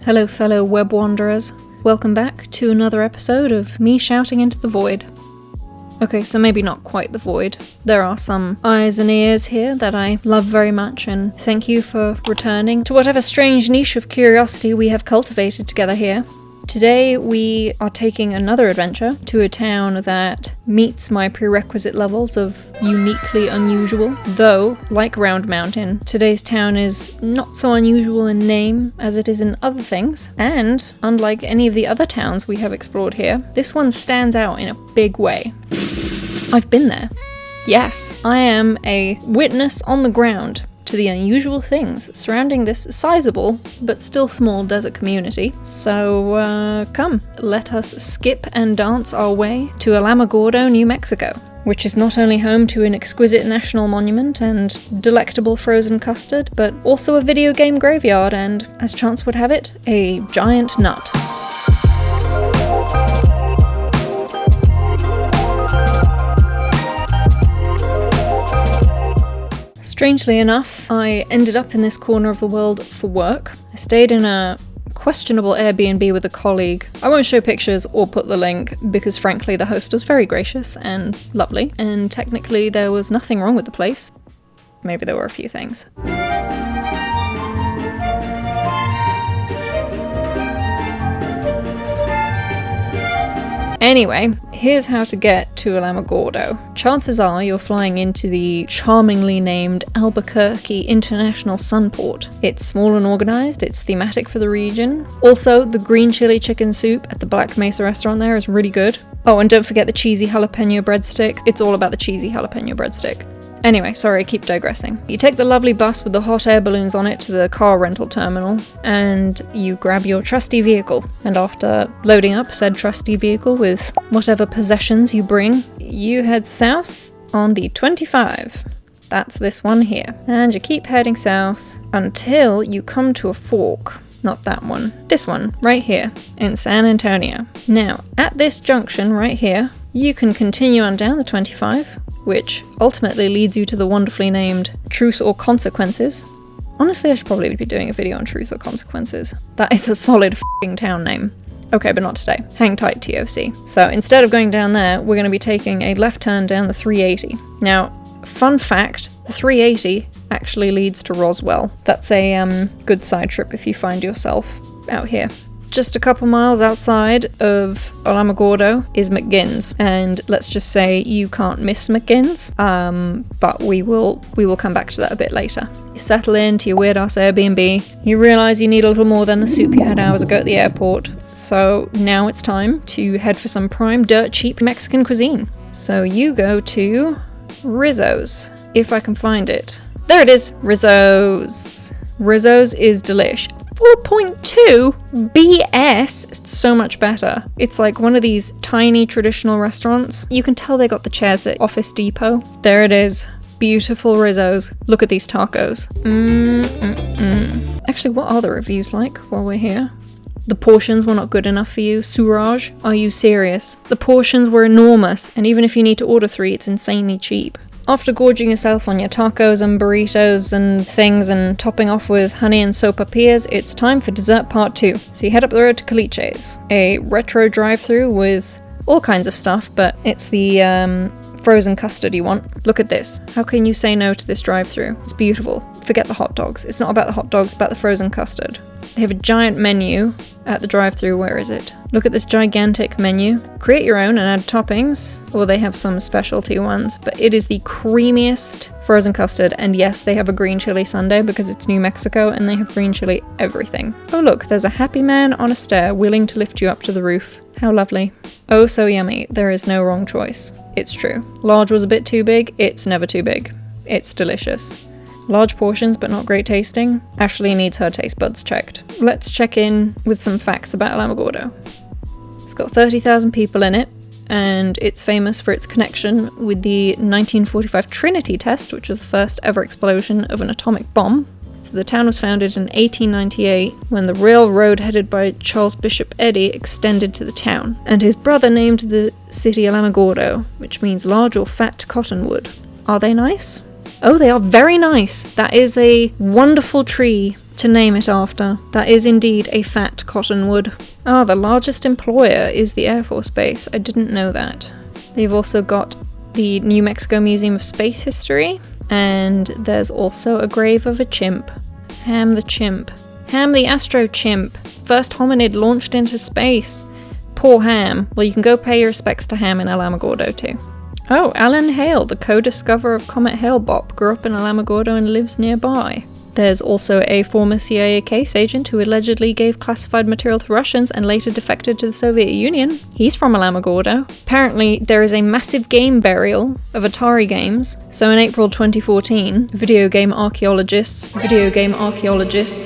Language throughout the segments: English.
Hello fellow web wanderers, welcome back to another episode of me shouting into the void. Okay, so maybe not quite the void. There are some eyes and ears here that I love very much, and thank you for returning to whatever strange niche of curiosity we have cultivated together here. Today we are taking another adventure to a town that meets my prerequisite levels of uniquely unusual, though, like Round Mountain, today's town is not so unusual in name as it is in other things, and unlike any of the other towns we have explored here, this one stands out in a big way. I've been there. Yes, I am a witness on the ground to the unusual things surrounding this sizable but still small desert community. So come, let us skip and dance our way to Alamogordo, New Mexico, which is not only home to an exquisite national monument and delectable frozen custard, but also a video game graveyard and, as chance would have it, a giant nut. Strangely enough, I ended up in this corner of the world for work. I stayed in a questionable Airbnb with a colleague. I won't show pictures or put the link because frankly the host was very gracious and lovely, and technically there was nothing wrong with the place. Maybe there were a few things. Anyway, here's how to get to Alamogordo. Chances are you're flying into the charmingly named Albuquerque International Sunport. It's small and organized, it's thematic for the region. Also, the green chili chicken soup at the Black Mesa restaurant there is really good. Oh, and don't forget the cheesy jalapeno breadstick. It's all about the cheesy jalapeno breadstick. Anyway, sorry, I keep digressing. You take the lovely bus with the hot air balloons on it to the car rental terminal, and you grab your trusty vehicle. And after loading up said trusty vehicle with whatever possessions you bring, you head south on the 25. That's this one here. And you keep heading south until you come to a fork. Not that one. This one, right here, in San Antonio. Now, at this junction right here, you can continue on down the 25, which ultimately leads you to the wonderfully named Truth or Consequences. Honestly, I should probably be doing a video on Truth or Consequences. That is a solid f***ing town name. Okay, but not today. Hang tight, TOC. So instead of going down there, we're going to be taking a left turn down the 380. Now, fun fact, the 380 actually leads to Roswell. That's a good side trip if you find yourself out here. Just a couple miles outside of Alamogordo is McGinn's, and let's just say you can't miss McGinn's, but we will come back to that a bit later. You settle into your weird-ass Airbnb, you realise you need a little more than the soup you had hours ago at the airport, so now it's time to head for some prime dirt cheap Mexican cuisine. So you go to Rizo's, if I can find it. There it is, Rizo's. Rizo's is delish. 4.2 BS, it's so much better. It's like one of these tiny traditional restaurants. You can tell they got the chairs at Office Depot. There it is. Beautiful Rizo's. Look at these tacos. Actually, what are the reviews like while we're here? The portions were not good enough for you. Suraj, are you serious? The portions were enormous, and even if you need to order 3, it's insanely cheap. After gorging yourself on your tacos and burritos and things and topping off with honey and sopapillas, it's time for dessert part 2. So you head up the road to Caliche's, a retro drive-thru with all kinds of stuff, but it's the frozen custard you want. Look at this. How can you say no to this drive-thru? It's beautiful. Forget the hot dogs. It's not about the hot dogs, it's about the frozen custard. They have a giant menu at the drive-thru. Where is it? Look at this gigantic menu. Create your own and add toppings, or they have some specialty ones, but it is the creamiest frozen custard, and yes, they have a green chili sundae because it's New Mexico and they have green chili everything. Oh look, there's a happy man on a stair willing to lift you up to the roof. How lovely. Oh, so yummy. There is no wrong choice. It's true. Large was a bit too big. It's never too big. It's delicious. Large portions, but not great tasting. Ashley needs her taste buds checked. Let's check in with some facts about Alamogordo. It's got 30,000 people in it, and it's famous for its connection with the 1945 Trinity test, which was the first ever explosion of an atomic bomb. So the town was founded in 1898 when the railroad headed by Charles Bishop Eddy extended to the town, and his brother named the city Alamogordo, which means large or fat cottonwood. Are they nice? Oh, they are very nice. That is a wonderful tree to name it after. That is indeed a fat cottonwood. Ah, the largest employer is the Air Force Base. I didn't know that. They've also got the New Mexico Museum of Space History, and there's also a grave of a chimp. Ham the chimp. Ham the astro chimp. First hominid launched into space. Poor Ham. Well, you can go pay your respects to Ham in Alamogordo too. Oh, Alan Hale, the co-discoverer of Comet Hale-Bopp, grew up in Alamogordo and lives nearby. There's also a former CIA case agent who allegedly gave classified material to Russians and later defected to the Soviet Union. He's from Alamogordo. Apparently, there is a massive game burial of Atari games. So in April 2014, video game archaeologists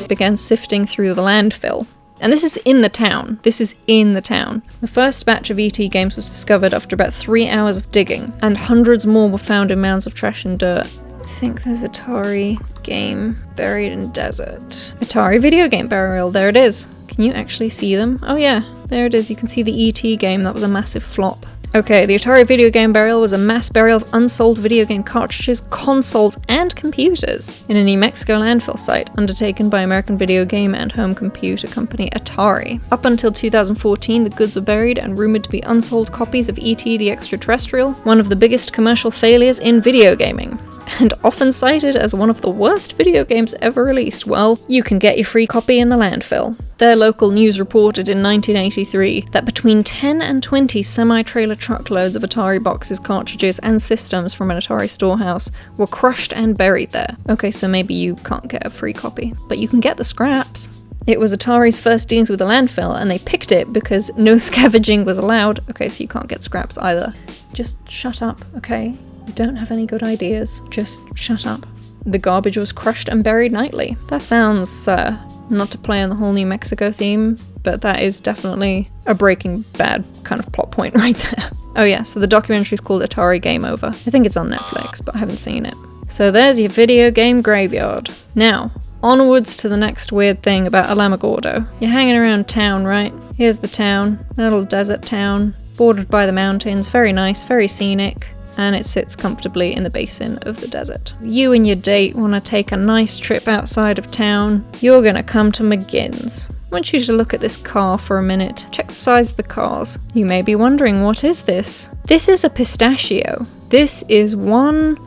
began sifting through the landfill. And this is in the town. The first batch of ET games was discovered after about 3 hours of digging, and hundreds more were found in mounds of trash and dirt. I think there's Atari game buried in desert. Atari video game burial, there it is. Can you actually see them? Oh yeah, there it is. You can see the ET game, that was a massive flop. Okay, the Atari video game burial was a mass burial of unsold video game cartridges, consoles, and computers in a New Mexico landfill site undertaken by American video game and home computer company Atari. Up until 2014, the goods were buried and rumored to be unsold copies of E.T. the Extraterrestrial, one of the biggest commercial failures in video gaming, and often cited as one of the worst video games ever released. Well, you can get your free copy in the landfill. Their local news reported in 1983 that between 10 and 20 semi-trailer truckloads of Atari boxes, cartridges, and systems from an Atari storehouse were crushed and buried there. Okay, so maybe you can't get a free copy, but you can get the scraps. It was Atari's first dealings with the landfill, and they picked it because no scavenging was allowed. Okay, so you can't get scraps either. Just shut up, okay? You don't have any good ideas. Just shut up. The garbage was crushed and buried nightly. That sounds, not to play on the whole New Mexico theme, but that is definitely a Breaking Bad kind of plot point right there. Oh yeah, so the documentary is called Atari Game Over. I think it's on Netflix, but I haven't seen it. So there's your video game graveyard. Now, onwards to the next weird thing about Alamogordo. You're hanging around town, right? Here's the town, a little desert town, bordered by the mountains, very nice, very scenic, and it sits comfortably in the basin of the desert. You and your date want to take a nice trip outside of town. You're going to come to McGinn's. I want you to look at this car for a minute. Check the size of the cars. You may be wondering, what is this? This is a pistachio. This is one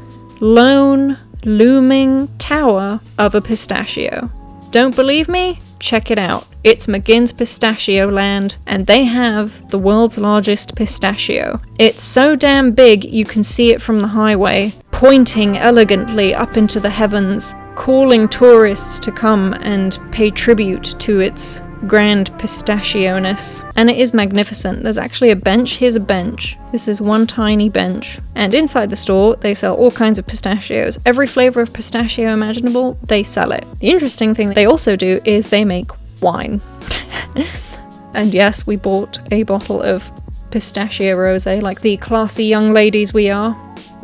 lone, looming tower of a pistachio. Don't believe me? Check it out. It's McGinn's Pistachioland, and they have the world's largest pistachio. It's so damn big you can see it from the highway, pointing elegantly up into the heavens, calling tourists to come and pay tribute to its grand pistachio-ness. And it is magnificent. There's actually a bench. Here's a bench. This is one tiny bench. And inside the store, they sell all kinds of pistachios. Every flavor of pistachio imaginable, they sell it. The interesting thing they also do is they make wine. And yes, we bought a bottle of pistachio rosé like the classy young ladies we are.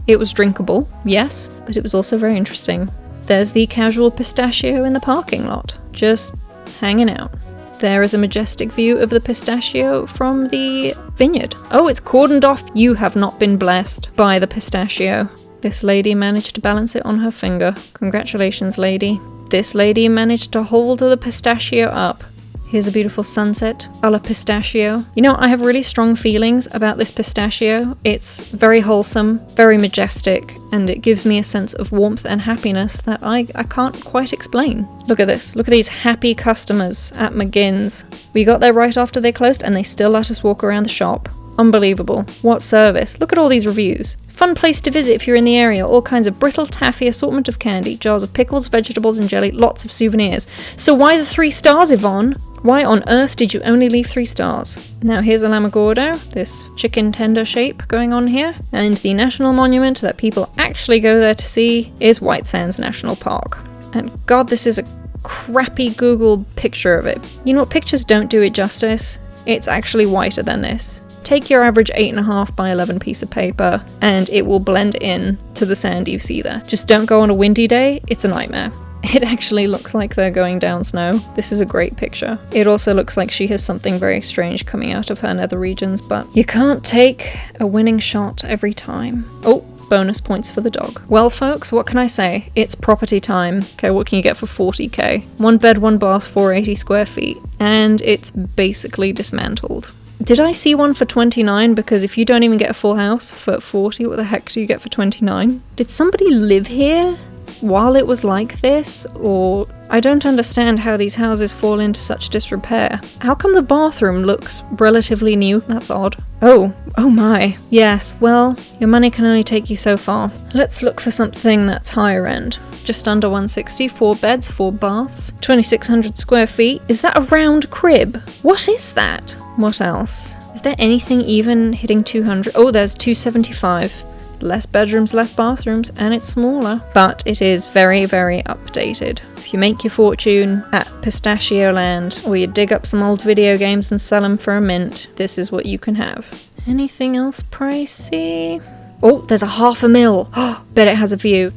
It was drinkable, yes, but it was also very interesting. There's the casual pistachio in the parking lot, just hanging out. There is a majestic view of the pistachio from the vineyard. Oh, it's cordoned off. You have not been blessed by the pistachio. This lady managed to balance it on her finger. Congratulations, lady. This lady managed to hold the pistachio up. Here's a beautiful sunset a la pistachio. You know, I have really strong feelings about this pistachio. It's very wholesome, very majestic, and it gives me a sense of warmth and happiness that I can't quite explain. Look at this. Look at these happy customers at McGinn's. We got there right after they closed and they still let us walk around the shop. Unbelievable. What service. Look at all these reviews. Fun place to visit if you're in the area. All kinds of brittle taffy, assortment of candy, jars of pickles, vegetables and jelly, lots of souvenirs. So why the 3 stars, Yvonne? Why on earth did you only leave 3 stars? Now here's Alamogordo, this chicken tender shape going on here. And the national monument that people actually go there to see is White Sands National Park. And God, this is a crappy Google picture of it. You know what? Pictures don't do it justice. It's actually whiter than this. Take your average 8.5 by 11 piece of paper and it will blend in to the sand you see there. Just don't go on a windy day, it's a nightmare. It actually looks like they're going down snow. This is a great picture. It also looks like she has something very strange coming out of her nether regions, but you can't take a winning shot every time. Oh, Bonus points for the dog. Well, folks, what can I say? It's property time. Okay, what can you get for 40k? 1 bed, 1 bath, 480 square feet. And it's basically dismantled. Did I see one for 29? Because if you don't even get a full house for 40, what the heck do you get for 29? Did somebody live here while it was like this? Or I don't understand how these houses fall into such disrepair. How come the bathroom looks relatively new? That's odd. Oh my. Yes, well, your money can only take you so far. Let's look for something that's higher end. Just under 160, 4 beds, 4 baths, 2,600 square feet. Is that a round crib? What is that? What else? Is there anything even hitting 200? Oh, there's 275. Less bedrooms, less bathrooms, and it's smaller. But it is very, very updated. If you make your fortune at Pistachioland, or you dig up some old video games and sell them for a mint, this is what you can have. Anything else pricey? Oh, there's a $500,000. Oh, bet it has a view.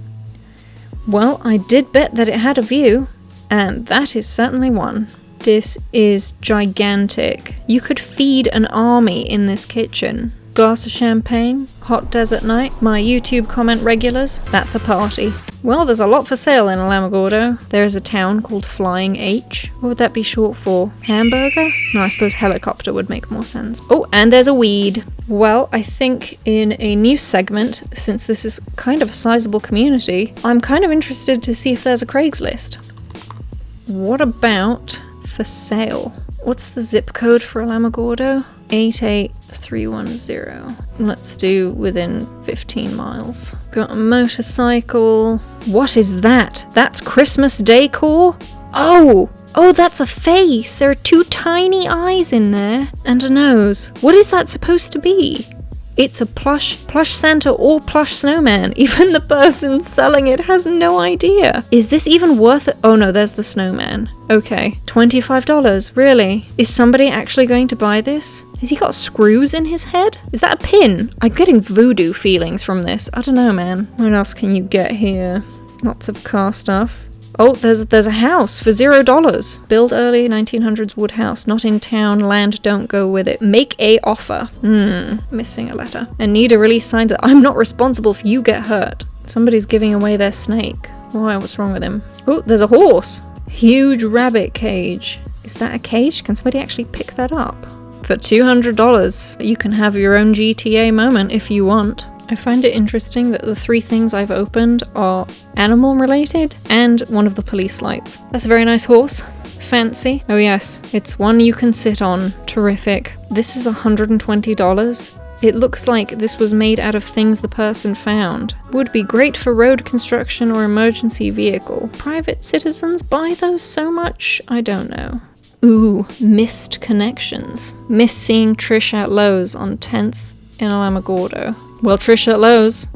Well, I did bet that it had a view, and that is certainly one. This is gigantic. You could feed an army in this kitchen. Glass of champagne, hot desert night, my YouTube comment regulars, that's a party. Well, there's a lot for sale in Alamogordo. There is a town called Flying H. What would that be short for? Hamburger? No, I suppose helicopter would make more sense. Oh, and there's a weed. Well, I think in a new segment, since this is kind of a sizable community, I'm kind of interested to see if there's a Craigslist. What about for sale? What's the zip code for Alamogordo? 88310. Let's do within 15 miles. Got a motorcycle. What is that? That's Christmas decor? Oh, that's a face. There are 2 tiny eyes in there and a nose. What is that supposed to be? It's a plush Santa or plush snowman. Even the person selling it has no idea. Is this even worth it? Oh no, there's the snowman. Okay, $25, really? Is somebody actually going to buy this? Has he got screws in his head? Is that a pin? I'm getting voodoo feelings from this. I don't know, man. What else can you get here? Lots of car stuff. Oh, there's a house for $0. Build early 1900s wood house. Not in town. Land don't go with it. Make a offer. Missing a letter. And need a release signed that I'm not responsible if you get hurt. Somebody's giving away their snake. Why? What's wrong with him? Oh, there's a horse. Huge rabbit cage. Is that a cage? Can somebody actually pick that up? For $200, you can have your own GTA moment if you want. I find it interesting that the 3 things I've opened are animal related and one of the police lights. That's a very nice horse. Fancy. Oh yes, it's one you can sit on. Terrific. This is $120. It looks like this was made out of things the person found. Would be great for road construction or emergency vehicle. Private citizens buy those so much? I don't know. Ooh, missed connections. Miss seeing Trish at Lowe's on 10th in Alamogordo. Well, Trish at Lowe's,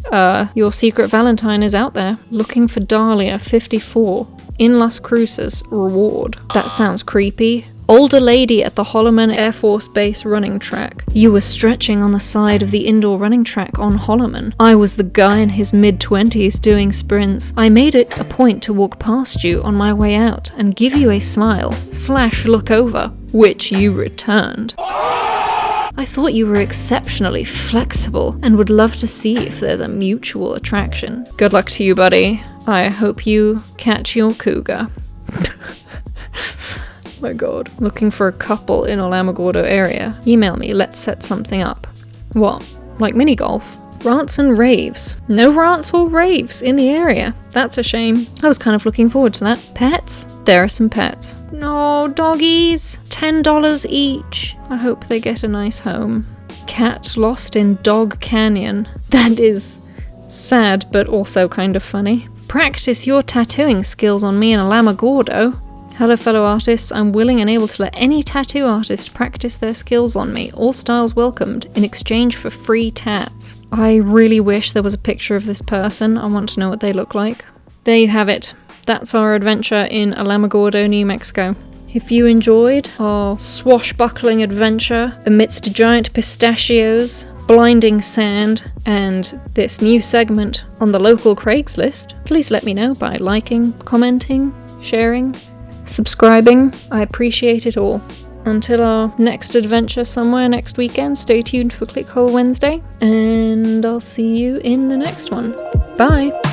your secret Valentine is out there. Looking for Dahlia, 54. In Las Cruces, reward. That sounds creepy. Older lady at the Holloman Air Force Base running track. You were stretching on the side of the indoor running track on Holloman. I was the guy in his mid-20s doing sprints. I made it a point to walk past you on my way out and give you a smile / look over, which you returned. I thought you were exceptionally flexible and would love to see if there's a mutual attraction. Good luck to you, buddy. I hope you catch your cougar. My god. Looking for a couple in Alamogordo area. Email me, let's set something up. What? Like mini golf? Rants and raves. No rants or raves in the area. That's a shame. I was kind of looking forward to that. Pets? There are some pets. No, doggies. $10 each. I hope they get a nice home. Cat lost in Dog Canyon. That is sad, but also kind of funny. Practice your tattooing skills on me in Alamogordo. Hello fellow artists, I'm willing and able to let any tattoo artist practice their skills on me, all styles welcomed, in exchange for free tats. I really wish there was a picture of this person, I want to know what they look like. There you have it, that's our adventure in Alamogordo, New Mexico. If you enjoyed our swashbuckling adventure amidst giant pistachios, blinding sand, and this new segment on the local Craigslist, please let me know by liking, commenting, sharing, subscribing. I appreciate it all. until our next adventure somewhere next weekend, stay tuned for Clickhole Wednesday, and I'll see you in the next one. Bye!